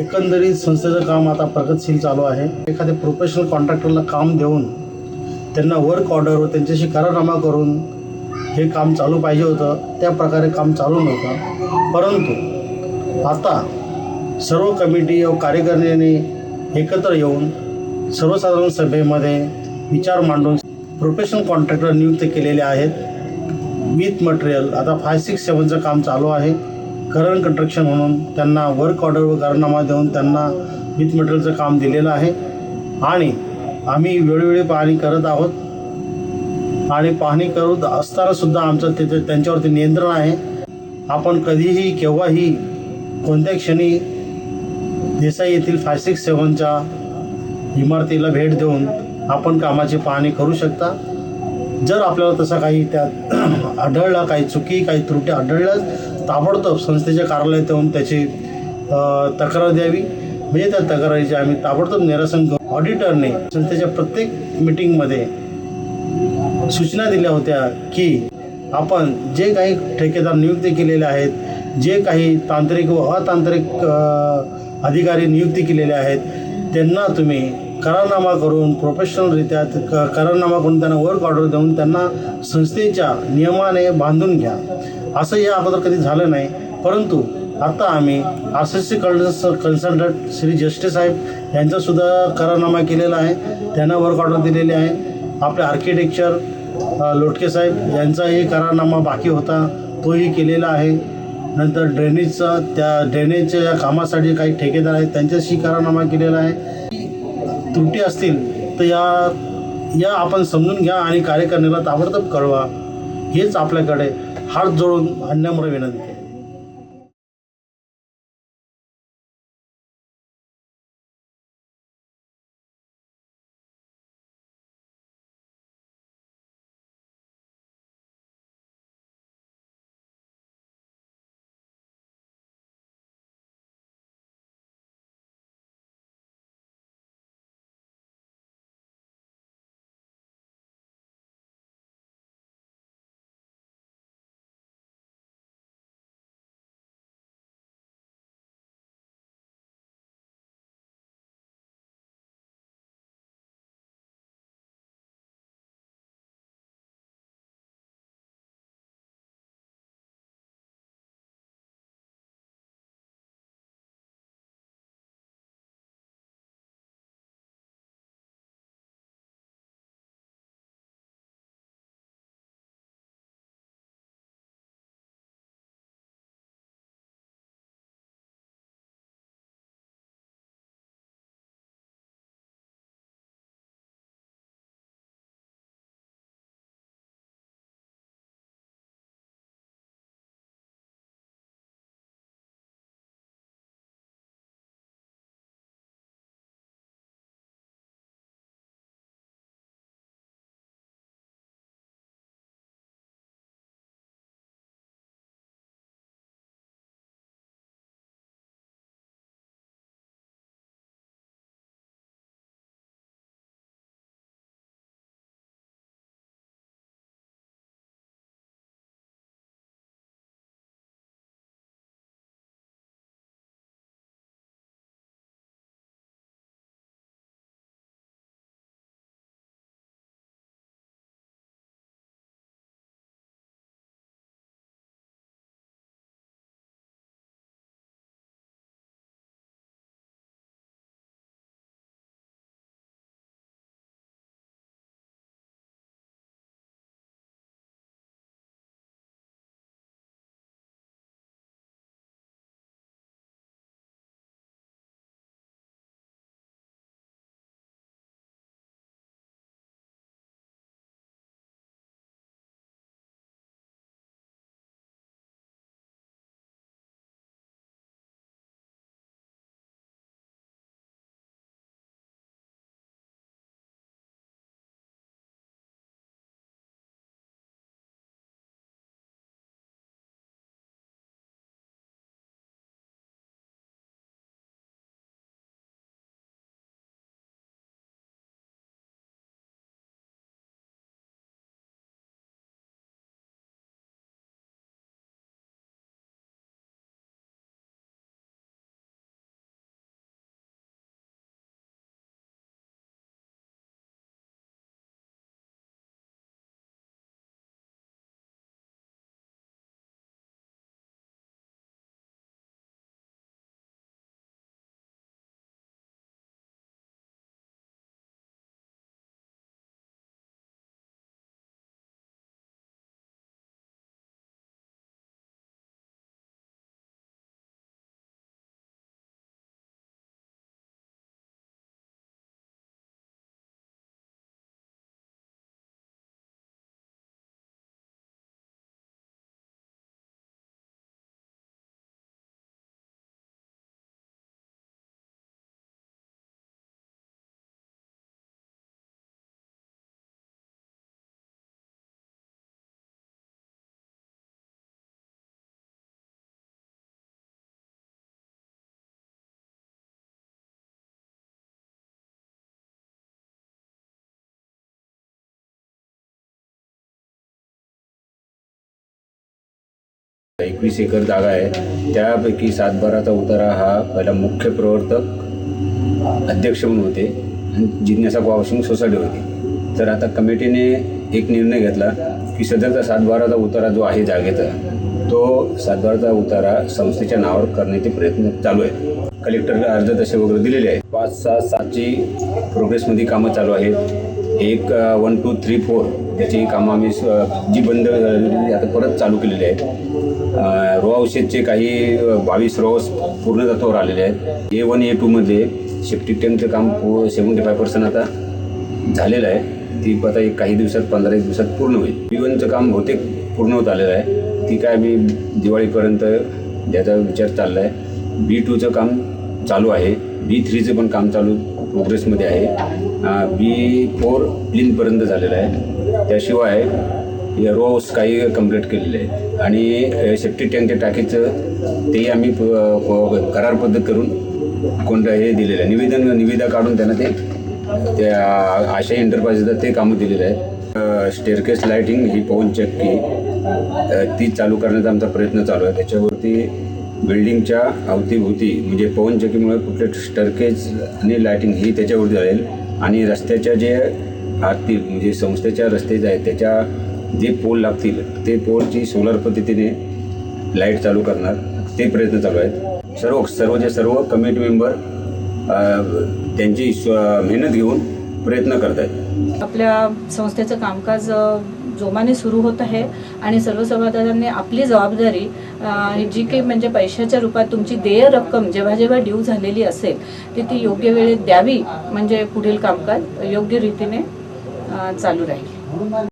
एकंदरीत संस्थेचं काम आता प्रगतशील चालू आहे। एखाद्या प्रोफेशनल कॉन्ट्रॅक्टरला काम देऊन त्यांना वर्क ऑर्डरवर त्यांच्याशी करारनामा करून हे काम चालू पाहिजे होतं, त्या प्रकारे काम चालू नव्हतं। परंतु आता सर्व कमिटी व कार्यकारिणीने एकत्र येऊन सर्वसाधारण सभेमध्ये विचार मांडून प्रोफेशनल कॉन्ट्रॅक्टर नियुक्त केलेले आहेत विथ मटेरियल। आता 567चं काम चालू आहे। करण कंस्ट्रक्शन म्हणून त्यांना वर्क ऑर्डर व करारनामा देऊन त्यांना विथ मटेरियलचं काम दिलेलं आहे आणि आम्ही वेळोवेळी पाहणी करत आहोत आणि पाहणी करत असतानासुद्धा आमचं त्यांच्यावरती नियंत्रण आहे। आपण कधीही केव्हाही कोणत्या क्षणी देसाई येथील 567च्या इमारतीला भेट देऊन आपण कामाची पाहणी करू शकता। जर आपल्याला तसा काही त्यात आढळला, काही चुकी, काही त्रुटी आढळल्यास ताबडतोब संस्थेच्या कार्यालयात येऊन त्याची तक्रार द्यावी, म्हणजे त्या तक्रारीचे आम्ही ताबडतोब निरसन करू। ऑडिटरने संस्थेच्या प्रत्येक मीटिंगमध्ये सूचना दिल्या होत्या की आपण जे काही ठेकेदार नियुक्ती केलेले आहेत, जे काही तांत्रिक व अतांत्रिक अधिकारी नियुक्ती केलेले आहेत, त्यांना तुम्ही करारनामा करून प्रोफेशनलरित्या करारनामा करून त्यांना वर्क ऑर्डर देऊन त्यांना संस्थेच्या नियमाने बांधून घ्या। असं या अगोदर कधी झालं नाही, परंतु आता आम्ही RCC कन्सल्टंट श्री जस्टे साहेब यांचासुद्धा करारनामा केलेला आहे, त्यांना वर्क ऑर्डर दिलेले आहे। आपले आर्किटेक्चर लोटके साहेब यांचाही करारनामा बाकी होता, तोही केलेला आहे। नंतर ड्रेनेजचा, त्या ड्रेनेजच्या या कामासाठी काही ठेकेदार आहेत त्यांच्याशी करारनामा केलेला आहे। त्रुटी असतील तर या आपण समजून घ्या आणि कार्यकारिणीला ताबडतोब कळवा, हेच आपल्याकडे हात जोडून नम्र विनंती आहे। 21 एकर जागा आहे, त्यापैकी 7/12चा उतारा हा पहिला मुख्य प्रवर्तक अध्यक्ष म्हणून होते आणि जिज्ञासा हाऊसिंग सोसायटी होती. तर आता कमिटीने एक निर्णय घेतला की सदरचा 7/12चा उतारा जो आहे जागेचा, तो 7/12चा उतारा संस्थेच्या नावावर करण्याचे प्रयत्न चालू आहेत. कलेक्टरला अर्ज तसे वगैरे दिलेले आहेत. 5, 6, 7ची प्रोग्रेसमध्ये कामं चालू आहेत. एक 1, 2, 3, 4 त्याची कामं आम्ही जी बंद झालेली आता परत चालू केलेली आहेत. रो हाऊसेसचे काही 22 रो हाऊस पूर्ण तत्वावर आलेले आहेत. A1, A2मध्ये सेप्टिक टँकचं काम 75% आता झालेलं आहे. ती आता काही दिवसात 15 दिवसात पूर्ण होईल. B1चं काम बहुतेक पूर्ण होत आलेलं आहे. ती काय मी दिवाळीपर्यंत ज्याचा विचार चालला आहे. B2चं काम चालू आहे. B3चं पण काम चालू प्रोग्रेसमध्ये आहे. B4 प्लिनपर्यंत झालेलं आहे. त्याशिवाय रो हाऊस काही कंप्लीट केलेले आहेत आणि सेप्टिक टँकच्या टाकीचं तेही आम्ही करार पद्धत करून कोणतं हे दिलेलं आहे. निविदा काढून त्यांना त्या आशा एंटरप्राइजेसला ते कामं दिलेलं आहे. स्टेअरकेस लाईटिंग ही पवन चक्की ती चालू करण्याचा आमचा प्रयत्न चालू आहे. त्याच्यावरती बिल्डिंगच्या अवतीभोवती म्हणजे पवन चक्कीमुळे कुठले स्टेअरकेस आणि लाईटिंग ही त्याच्यावरती जाईल आणि रस्त्याच्या जे आतील म्हणजे संस्थेच्या रस्ते जे आहेत त्याच्या जे पोल लागतील ते पोलची सोलर पद्धतीने लाईट चालू करणार ते प्रयत्न चालू आहेत. सर्व कमिटी मेंबर त्यांची मेहनत घेऊन प्रयत्न करत आहेत. आपल्या संस्थेचं कामकाज जोमाने सुरू होत आहे आणि सर्व सभासदांनी आपली जबाबदारी जी काही म्हणजे पैशाच्या रूपात तुमची देय रक्कम जेव्हा ड्यू झालेली असेल ती योग्य वेळेत द्यावी, म्हणजे पुढील कामकाज योग्य रीतीने चालू राहील.